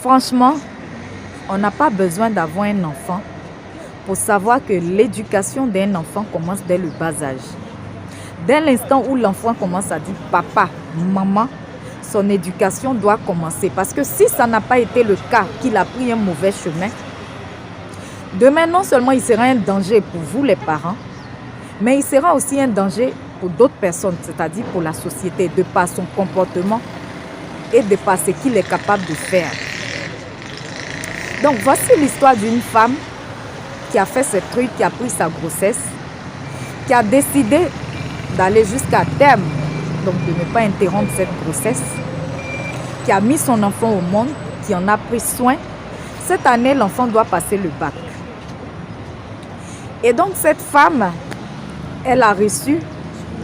Franchement, on n'a pas besoin d'avoir un enfant pour savoir que l'éducation d'un enfant commence dès le bas âge. Dès l'instant où l'enfant commence à dire papa, maman, son éducation doit commencer. Parce que si ça n'a pas été le cas, qu'il a pris un mauvais chemin, demain, non seulement il sera un danger pour vous les parents, mais il sera aussi un danger pour d'autres personnes, c'est-à-dire pour la société, de par son comportement et de par ce qu'il est capable de faire. Donc voici l'histoire d'une femme qui a fait ce truc, qui a pris sa grossesse, qui a décidé d'aller jusqu'à terme, donc de ne pas interrompre cette grossesse, qui a mis son enfant au monde, qui en a pris soin. Cette année, l'enfant doit passer le bac. Et donc cette femme, elle a reçu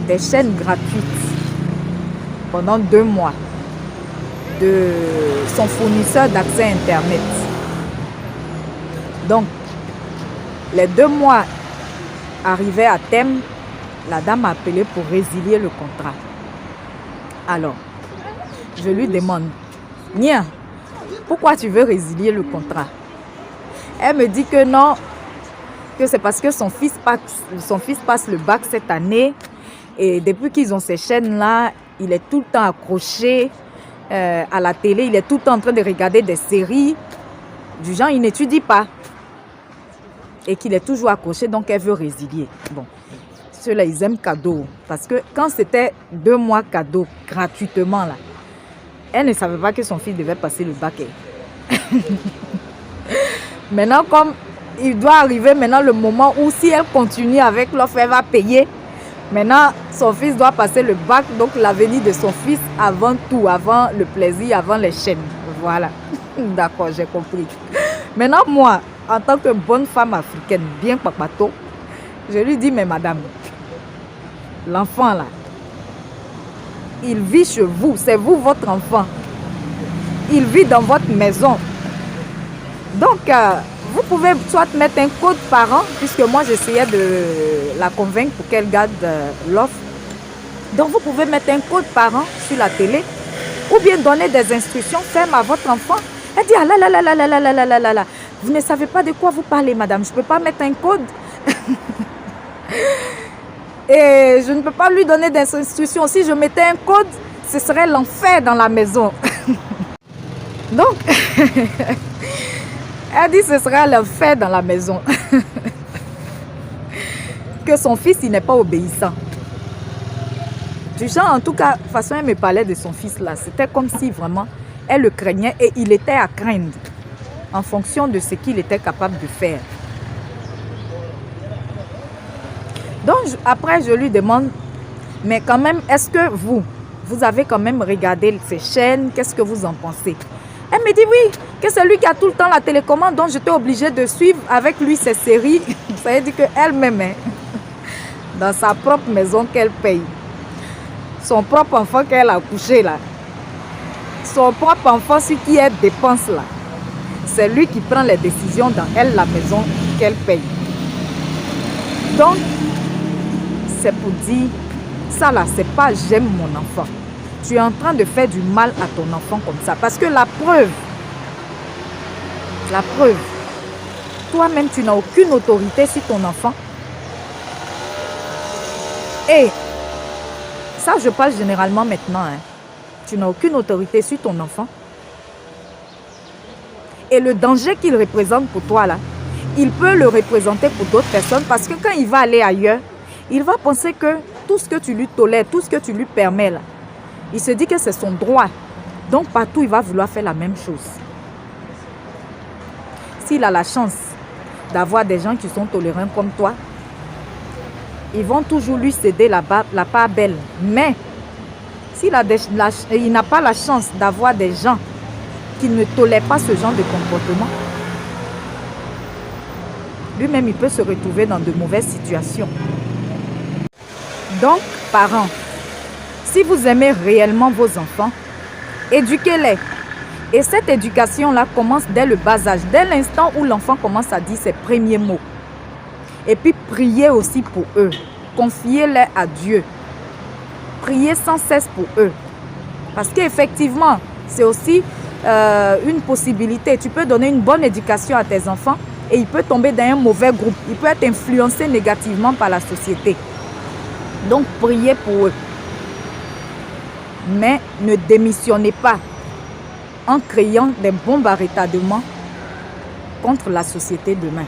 des chaînes gratuites pendant 2 mois de son fournisseur d'accès Internet. Donc, les 2 mois arrivaient à terme, la dame a appelé pour résilier le contrat. Alors, je lui demande, Nia, pourquoi tu veux résilier le contrat? Elle me dit que non, que c'est parce que son fils passe le bac cette année. Et depuis qu'ils ont ces chaînes-là, il est tout le temps accroché à la télé. Il est tout le temps en train de regarder des séries. Du genre, il n'étudie pas. Et qu'il est toujours accroché, donc elle veut résilier. Bon, ceux-là, ils aiment cadeau. Parce que quand c'était 2 mois cadeau, gratuitement, là, elle ne savait pas que son fils devait passer le bac. Maintenant, comme il doit arriver maintenant le moment où si elle continue avec l'offre, elle va payer. Maintenant, son fils doit passer le bac, donc l'avenir de son fils avant tout, avant le plaisir, avant les chaînes. Voilà. D'accord, j'ai compris. Maintenant, moi, en tant que bonne femme africaine, bien papato, je lui dis, mais madame, l'enfant là, il vit chez vous, c'est vous votre enfant. Il vit dans votre maison. Donc, vous pouvez soit mettre un code parent, puisque moi j'essayais de la convaincre pour qu'elle garde l'offre. Donc, vous pouvez mettre un code parent sur la télé, ou bien donner des instructions fermes à votre enfant. Elle dit, ah là là là là là là là là là là, vous ne savez pas de quoi vous parlez, madame, je ne peux pas mettre un code. Et je ne peux pas lui donner des instructions. Si je mettais un code, ce serait l'enfer dans la maison. Donc, elle dit ce sera l'enfer dans la maison. Que son fils, il n'est pas obéissant. Du genre, en tout cas, de toute façon, elle me parlait de son fils là. C'était comme si vraiment, elle le craignait et il était à craindre en fonction de ce qu'il était capable de faire. Donc, après, je lui demande, mais quand même, est-ce que vous avez quand même regardé ces chaînes? Qu'est-ce que vous en pensez? Elle me dit oui, que c'est lui qui a tout le temps la télécommande, donc j'étais obligée de suivre avec lui ces séries. Ça veut dire qu'elle-même, dans sa propre maison qu'elle paye, son propre enfant qu'elle a accouché là, son propre enfant sur qui elle dépense là, c'est lui qui prend les décisions dans elle, la maison qu'elle paye. Donc, c'est pour dire, ça là, c'est pas j'aime mon enfant. Tu es en train de faire du mal à ton enfant comme ça. Parce que la preuve, toi-même, tu n'as aucune autorité sur ton enfant. Et ça, je parle généralement maintenant. Tu n'as aucune autorité sur ton enfant. Et le danger qu'il représente pour toi, là, il peut le représenter pour d'autres personnes. Parce que quand il va aller ailleurs, il va penser que tout ce que tu lui tolères, tout ce que tu lui permets, là, il se dit que c'est son droit. Donc partout, il va vouloir faire la même chose. S'il a la chance d'avoir des gens qui sont tolérants comme toi, ils vont toujours lui céder la part belle. Mais s'il il n'a pas la chance d'avoir des gens qui ne tolèrent pas ce genre de comportement, lui-même, il peut se retrouver dans de mauvaises situations. Donc, parents, si vous aimez réellement vos enfants, éduquez-les. Et cette éducation-là commence dès le bas âge, dès l'instant où l'enfant commence à dire ses premiers mots. Et puis, priez aussi pour eux. Confiez-les à Dieu. Priez sans cesse pour eux. Parce qu'effectivement, c'est aussi une possibilité. Tu peux donner une bonne éducation à tes enfants et il peut tomber dans un mauvais groupe. Il peut être influencé négativement par la société. Donc, priez pour eux. Mais ne démissionnez pas en créant des bombes à retardement contre la société demain.